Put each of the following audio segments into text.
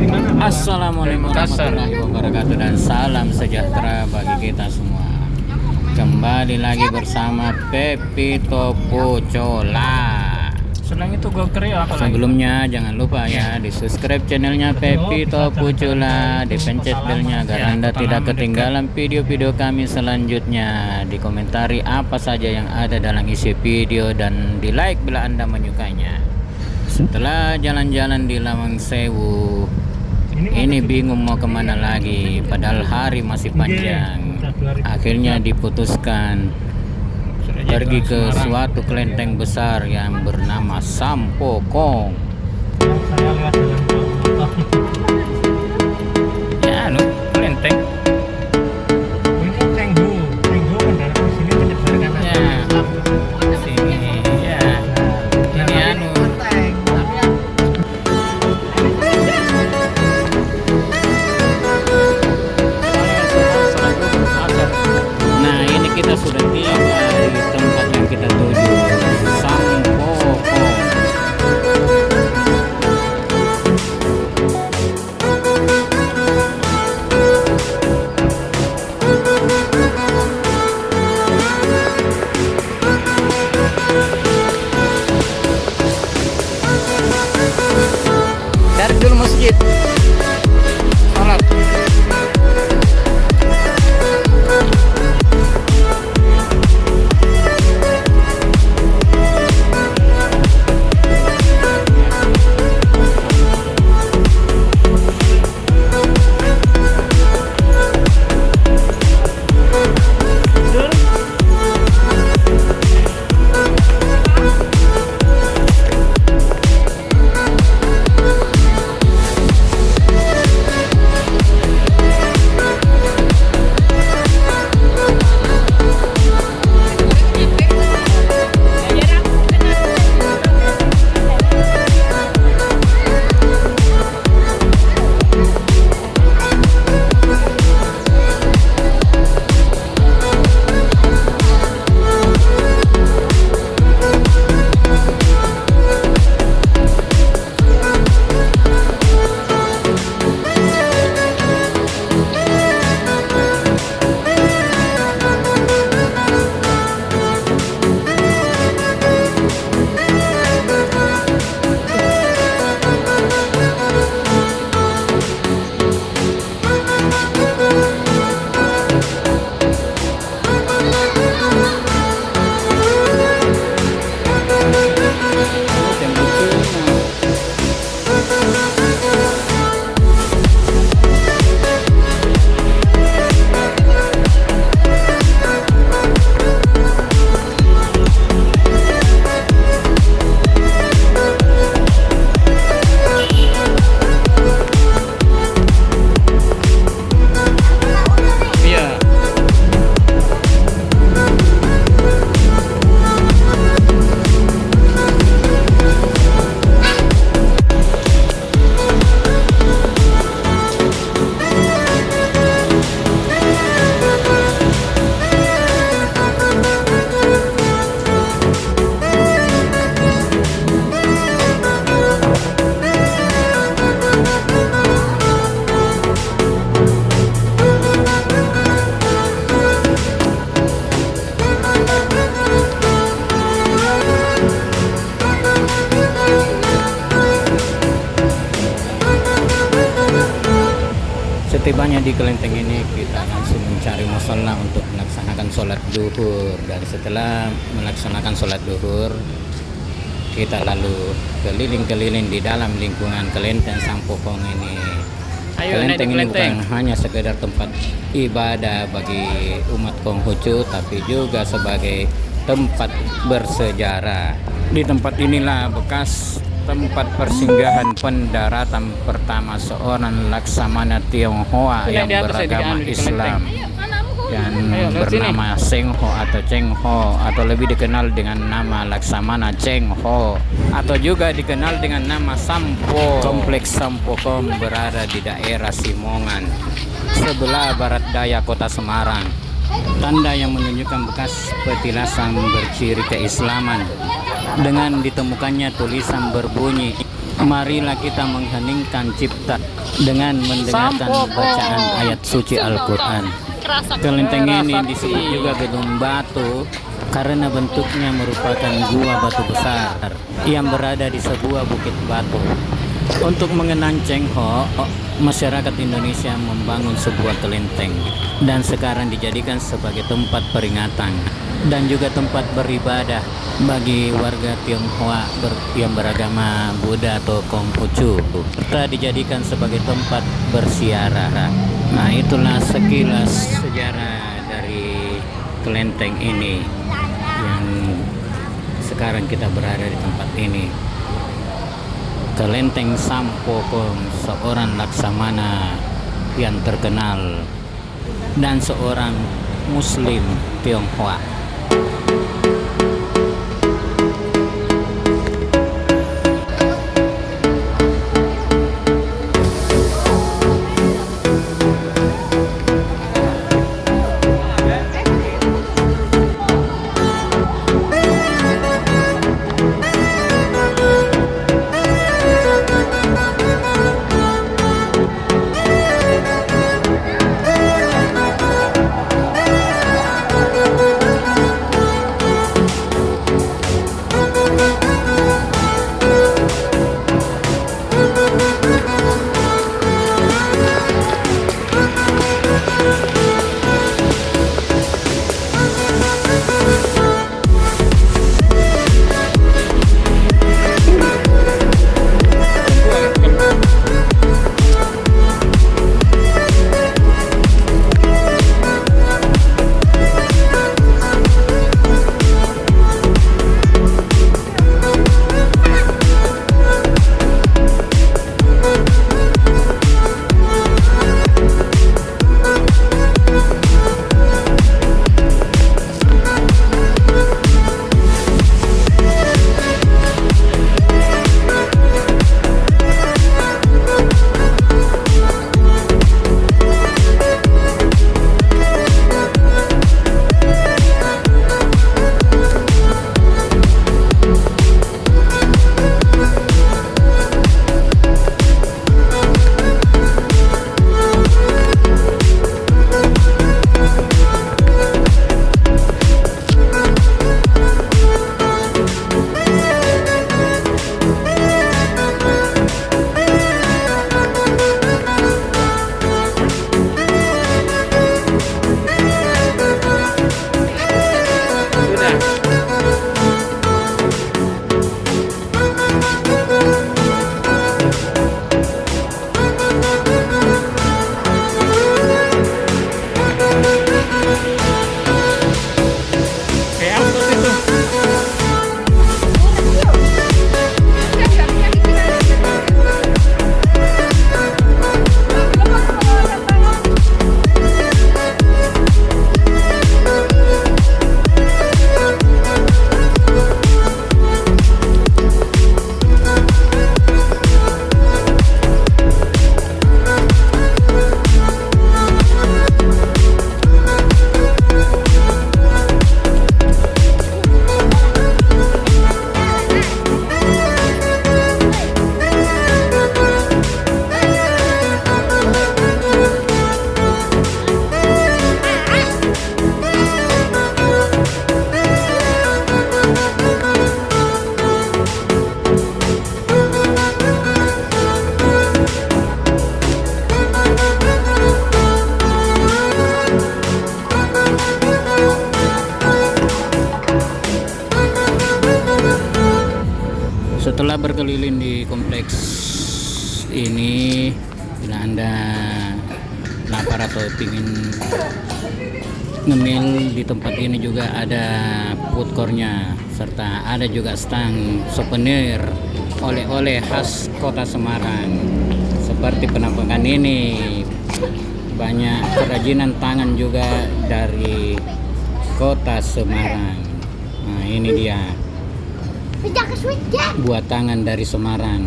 Assalamualaikum warahmatullahi wabarakatuh dan salam sejahtera bagi kita semua. Kembali lagi bersama Pepito Pucola. Senang itu gue kerja apa Sebelumnya jangan lupa ya di subscribe channelnya Pepito Pucola, dipencet belnya agar Anda tidak ketinggalan video-video kami selanjutnya. Dikomentari apa saja yang ada dalam isi video dan di like bila Anda menyukainya. Setelah jalan-jalan di Lawang Sewu, ini bingung mau kemana lagi, padahal hari masih panjang. Akhirnya diputuskan pergi ke suatu kelenteng besar yang bernama Sampokong. Ya, kelenteng. Kita sudah tiba di tempat yang kita tuju, Sampokong. Dari dulu masjid salat. Setibanya di kelenteng ini, kita langsung mencari musala untuk melaksanakan sholat duhur. Dan setelah melaksanakan sholat duhur, kita lalu keliling-keliling di dalam lingkungan kelenteng Sampokong ini. Kelenteng ini bukan hanya sekedar tempat ibadah bagi umat Konghucu, tapi juga sebagai tempat bersejarah. Di tempat inilah bekas tempat persinggahan pendaratan pertama seorang Laksamana Tionghoa yang beragama Islam yang bernama Seng Ho atau Cheng Ho, atau lebih dikenal dengan nama Laksamana Cheng Ho, atau juga dikenal dengan nama Sampo. Kompleks Sampokong berada di daerah Simongan, sebelah barat daya kota Semarang. Tanda yang menunjukkan bekas petilasan berciri keislaman dengan ditemukannya tulisan berbunyi Marilah kita mengheningkan cipta dengan mendengarkan bacaan ayat suci Al-Quran. Kelenteng ini disebut juga gedung batu karena bentuknya merupakan gua batu besar yang berada di sebuah bukit batu. Untuk mengenang Cheng Ho, masyarakat Indonesia membangun sebuah kelenteng dan sekarang dijadikan sebagai tempat peringatan dan juga tempat beribadah bagi warga Tionghoa yang beragama Buddha atau Konghucu, serta dijadikan sebagai tempat bersiarah. Nah, itulah sekilas sejarah dari kelenteng ini yang sekarang kita berada di tempat ini. Kelenteng Sampokong, seorang laksamana yang terkenal dan seorang Muslim Tionghoa. Setelah berkeliling di kompleks ini, bila Anda lapar atau ingin ngemil, di tempat ini juga ada food court-nya, serta ada juga stand souvenir oleh-oleh khas kota Semarang. Seperti penampakan ini, banyak kerajinan tangan juga dari kota Semarang. Nah, ini dia buat tangan dari Semarang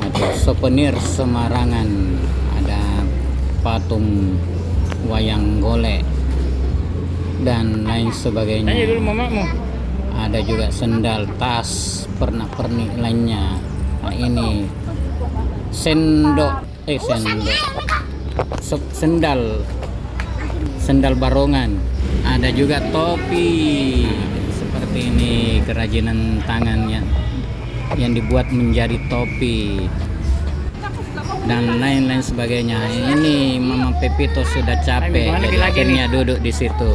atau souvenir Semarangan. Ada patung wayang golek dan lain sebagainya. Tanya dulu mamamu. Ada juga sendal, tas, pernak-pernik lainnya. Nah, ini sendok sendal barongan. Ada juga topi seperti ini, kerajinan tangan yang dibuat menjadi topi dan lain-lain sebagainya. Ini Mama Pepito sudah capek, jadi akhirnya duduk di situ.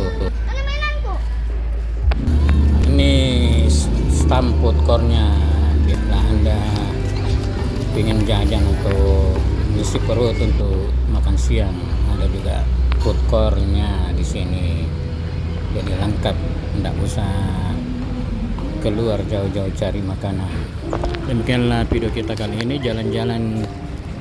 Ini stamp food court-nya. Bila Anda ingin jajan untuk mengisi perut untuk makan siang, ada juga food court-nya di sini. Jadi lengkap, tidak usah keluar jauh-jauh cari makanan. Demikianlah video kita kali ini, jalan-jalan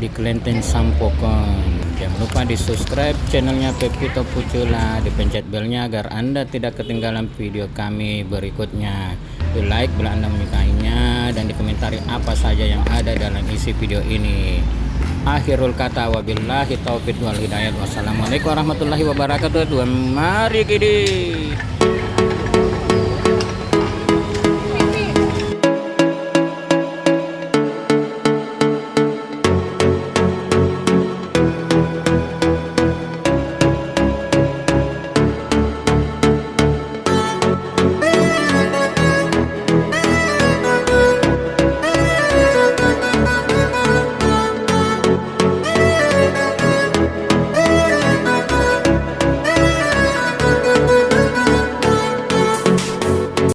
di Kelenteng Sampokong. Jangan lupa di subscribe channelnya Pepito Pucula, dipencet belnya agar Anda tidak ketinggalan video kami berikutnya. Di like bila Anda menyukainya, dan dikomentari apa saja yang ada dalam isi video ini. Akhirul kata, wabillahi taufiq wal hidayat. Wassalamualaikum warahmatullahi wabarakatuh. Mari kidi.